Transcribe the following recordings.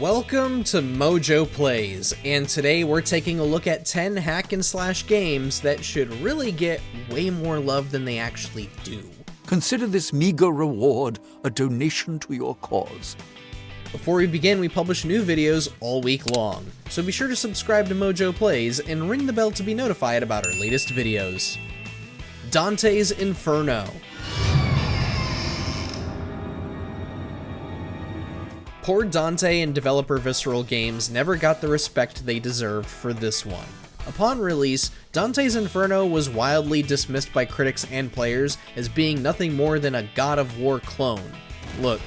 Welcome to MojoPlays, and today we're taking a look at 10 hack and slash games that should really get way more love than they actually do. Consider this meager reward a donation to your cause. Before we begin, we publish new videos all week long, so be sure to subscribe to MojoPlays and ring the bell to be notified about our latest videos. Dante's Inferno. Poor Dante and developer Visceral Games never got the respect they deserved for this one. Upon release, Dante's Inferno was wildly dismissed by critics and players as being nothing more than a God of War clone. Look,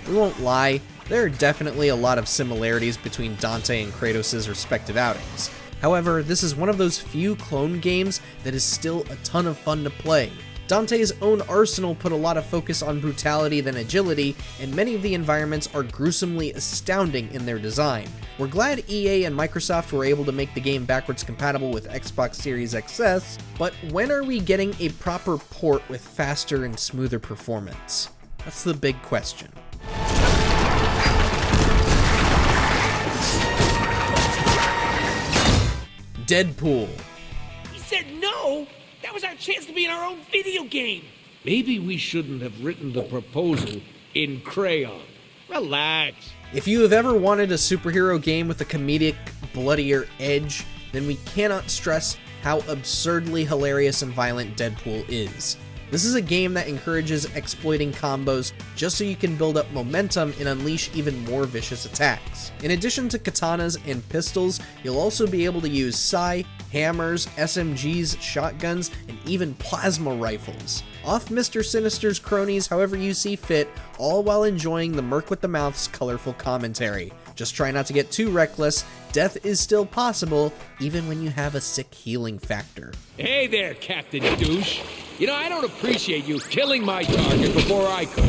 we won't lie, there are definitely a lot of similarities between Dante and Kratos' respective outings. However, this is one of those few clone games that is still a ton of fun to play. Dante's own arsenal put a lot of focus on brutality than agility, and many of the environments are gruesomely astounding in their design. We're glad EA and Microsoft were able to make the game backwards compatible with Xbox Series XS, but when are we getting a proper port with faster and smoother performance? That's the big question. Deadpool. He said no! That was our chance to be in our own video game! Maybe we shouldn't have written the proposal in crayon. Relax. If you have ever wanted a superhero game with a comedic, bloodier edge, then we cannot stress how absurdly hilarious and violent Deadpool is. This is a game that encourages exploiting combos just so you can build up momentum and unleash even more vicious attacks. In addition to katanas and pistols, you'll also be able to use sai, hammers, SMGs, shotguns, and even plasma rifles. Off Mr. Sinister's cronies however you see fit, all while enjoying the Merc with the Mouth's colorful commentary. Just try not to get too reckless, death is still possible, even when you have a sick healing factor. Hey there, Captain Douche. You know, I don't appreciate you killing my target before I could.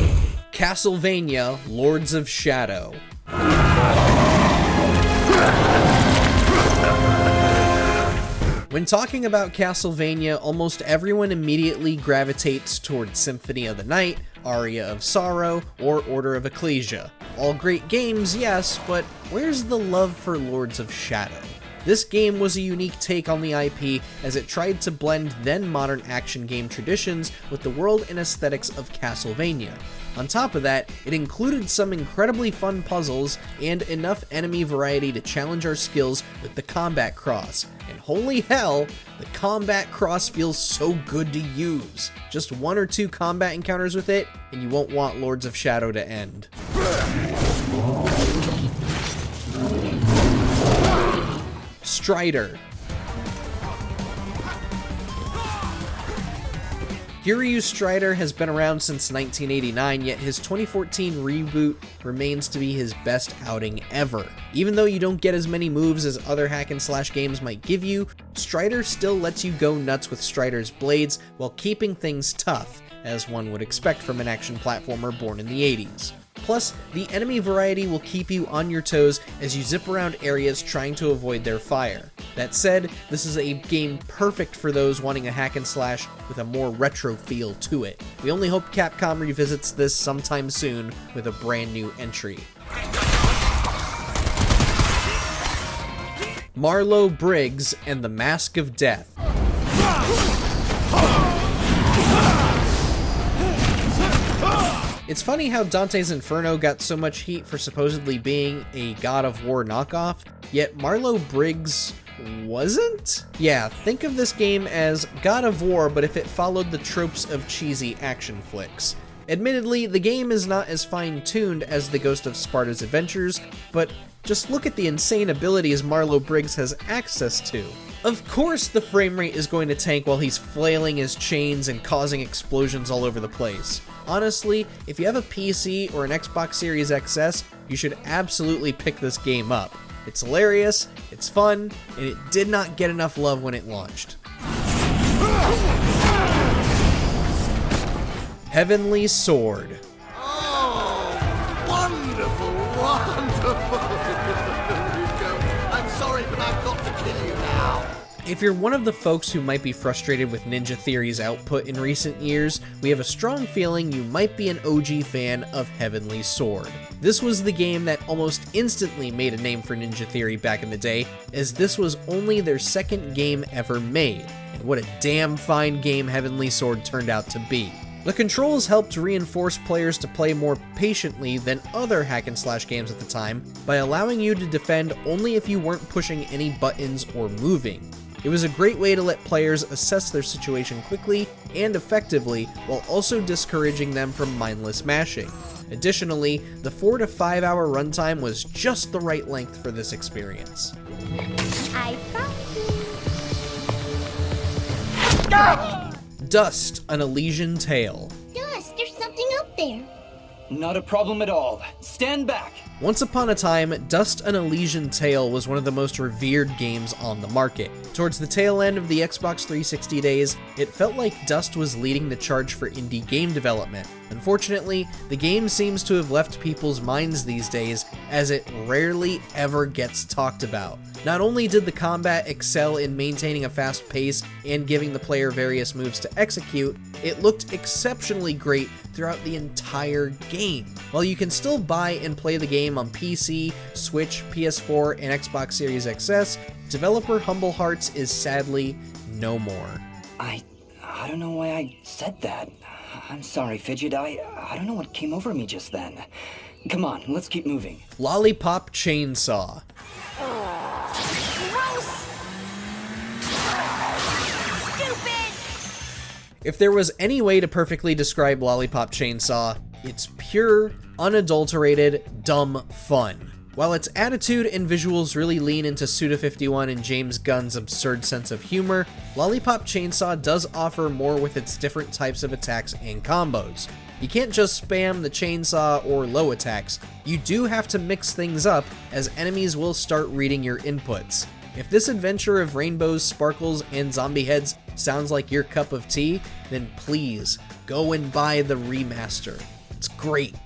Castlevania, Lords of Shadow. When talking about Castlevania, almost everyone immediately gravitates toward Symphony of the Night, Aria of Sorrow, or Order of Ecclesia. All great games, yes, but where's the love for Lords of Shadow? This game was a unique take on the IP as it tried to blend then-modern action game traditions with the world and aesthetics of Castlevania. On top of that, it included some incredibly fun puzzles and enough enemy variety to challenge our skills with the combat cross. And holy hell, the combat cross feels so good to use. Just one or two combat encounters with it, and you won't want Lords of Shadow to end. Strider. Kiryu Strider has been around since 1989, yet his 2014 reboot remains to be his best outing ever. Even though you don't get as many moves as other hack and slash games might give you, Strider still lets you go nuts with Strider's blades while keeping things tough, as one would expect from an action platformer born in the 80s. Plus, the enemy variety will keep you on your toes as you zip around areas trying to avoid their fire. That said, this is a game perfect for those wanting a hack and slash with a more retro feel to it. We only hope Capcom revisits this sometime soon with a brand new entry. Marlow Briggs and the Mask of Death. It's funny how Dante's Inferno got so much heat for supposedly being a God of War knockoff, yet Marlow Briggs wasn't? Yeah, think of this game as God of War, but if it followed the tropes of cheesy action flicks. Admittedly, the game is not as fine-tuned as the Ghost of Sparta's Adventures, but just look at the insane abilities Marlow Briggs has access to. Of course the frame rate is going to tank while he's flailing his chains and causing explosions all over the place. Honestly, if you have a PC or an Xbox Series XS, you should absolutely pick this game up. It's hilarious, it's fun, and it did not get enough love when it launched. Heavenly Sword. Oh, wonderful, wonderful. There you go. I'm sorry, but I've got to kill you now. If you're one of the folks who might be frustrated with Ninja Theory's output in recent years, we have a strong feeling you might be an OG fan of Heavenly Sword. This was the game that almost instantly made a name for Ninja Theory back in the day, as this was only their second game ever made, and what a damn fine game Heavenly Sword turned out to be. The controls helped reinforce players to play more patiently than other hack-and-slash games at the time by allowing you to defend only if you weren't pushing any buttons or moving. It was a great way to let players assess their situation quickly and effectively while also discouraging them from mindless mashing. Additionally, the 4 to 5 hour runtime was just the right length for this experience. I found you. Dust, an Elysian Tail. Dust, there's something up there. Not a problem at all. Stand back. Once upon a time, Dust, an Elysian Tail was one of the most revered games on the market. Towards the tail end of the Xbox 360 days, it felt like Dust was leading the charge for indie game development. Unfortunately, the game seems to have left people's minds these days, as it rarely ever gets talked about. Not only did the combat excel in maintaining a fast pace and giving the player various moves to execute, it looked exceptionally great throughout the entire game. While you can still buy and play the game on PC, Switch, PS4, and Xbox Series XS, developer Humble Hearts is sadly no more. I don't know why I said that. I'm sorry, Fidget. I don't know what came over me just then. Come on, let's keep moving. Lollipop Chainsaw. If there was any way to perfectly describe Lollipop Chainsaw, it's pure, unadulterated, dumb fun. While its attitude and visuals really lean into Suda51 and James Gunn's absurd sense of humor, Lollipop Chainsaw does offer more with its different types of attacks and combos. You can't just spam the chainsaw or low attacks, you do have to mix things up, as enemies will start reading your inputs. If this adventure of rainbows, sparkles, and zombie heads sounds like your cup of tea, then please, go and buy the remaster. It's great.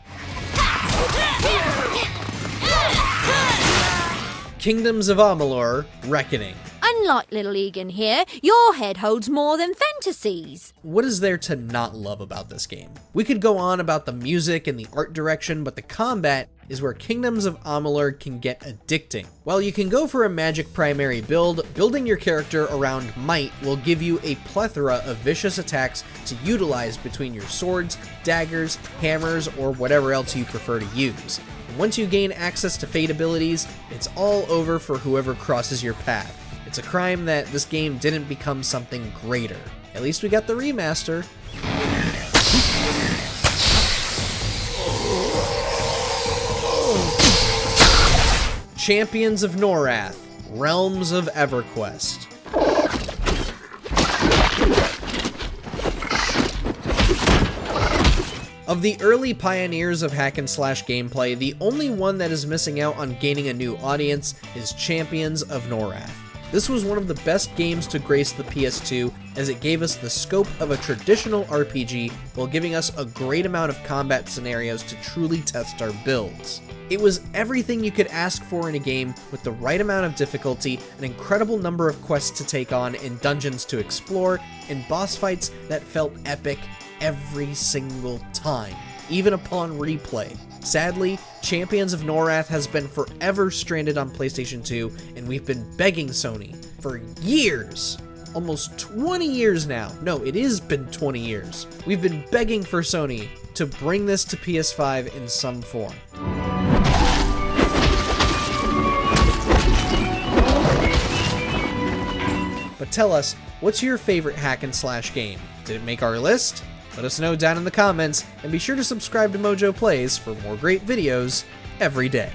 Kingdoms of Amalur: Reckoning. Unlike Little Egan here, your head holds more than fantasies. What is there to not love about this game? We could go on about the music and the art direction, but the combat is where Kingdoms of Amalur can get addicting. While you can go for a magic primary build, building your character around might will give you a plethora of vicious attacks to utilize between your swords, daggers, hammers, or whatever else you prefer to use. And once you gain access to fate abilities, it's all over for whoever crosses your path. It's a crime that this game didn't become something greater. At least we got the remaster. Champions of Norrath: Realms of EverQuest. Of the early pioneers of hack-and-slash gameplay, the only one that is missing out on gaining a new audience is Champions of Norrath. This was one of the best games to grace the PS2, as it gave us the scope of a traditional RPG while giving us a great amount of combat scenarios to truly test our builds. It was everything you could ask for in a game, with the right amount of difficulty, an incredible number of quests to take on and dungeons to explore, and boss fights that felt epic every single time, even upon replay. Sadly, Champions of Norrath has been forever stranded on PlayStation 2, and we've been begging Sony for years, almost 20 years now. No, it has been 20 years. We've been begging for Sony to bring this to PS5 in some form. But tell us, what's your favorite hack-and-slash game? Did it make our list? Let us know down in the comments, and be sure to subscribe to MojoPlays for more great videos every day.